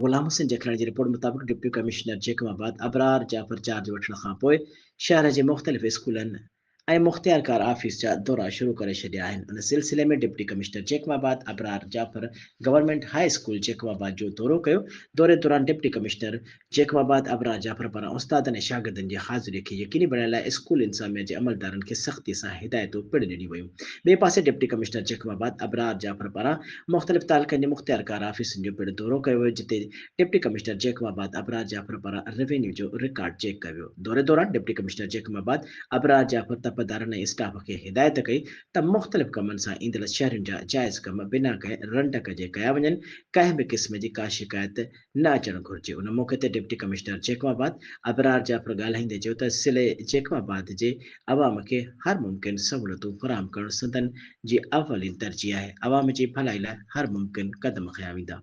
ग़ुलाम हुसैन जखरानी जी report मुताबिक़ deputy commissioner Jacobabad Abrar Jafar charge वठण खां पोइ शहर जे मुख़्तलिफ़ स्कूलनि ऐं मुख़्तियारकार ऑफ़िस जा दौरा शुरू करे छॾिया आहिनि। उन सिलसिले में deputy commissioner Jacobabad Abrar Jafar government high school Jacobabad जो दौरो कयो। दौरे दौरान डिप्टी कमिश्नर जैकबाबाद अबरार जाफ़र पारां उस्तादनि ऐं शागिर्दनि जी हाज़िरी खे यकीनी बणाइण लाइ स्कूल इंतिज़ामिया जे अमलदारनि खे सख़्ती सां हिदायतूं पिणु ॾिनियूं वयूं। ॿिए पासे डिप्टी कमिश्नर जैकबाबाद अबरार जाफ़र पारां मुख़्तलिफ़ तालुक़नि जे मुख़्तियारकार ऑफ़िसनि जो पिणु दौरो कयो वियो, जिते डिप्टी कमिश्नर जैकबाबाद अबरार जाफ़र पारां रेवेन्यू जो रिकॉर्ड चेक कयो वियो। दौरे दौरान डिप्टी कमिश्नर जैकबाबाद अबरार जाफ़र तपदारनि ऐं स्टाफ खे हिदायत कई त मुख़्तलिफ़ कमनि सां ईंदड़ शहरियुनि जा जाइज़ कम बिना कंहिं रंडक जे कया वञनि। कंहिं बि क़िस्म जी का शिकायत न अचणु घुरिजे। उन मौक़े ते डिप्टी कमिश्नर जैकबाबाद अबरार जाफ़र ॻाल्हाईंदे चयो त ज़िले जैकबाबाद जे अवाम खे हर मुमकिन सहूलियतूं फ़राहम करणु संदनि जी अवलिन तरजीह आहे। अवाम जी भलाई लाइ हर मुमकिन क़दम खंया वेंदा।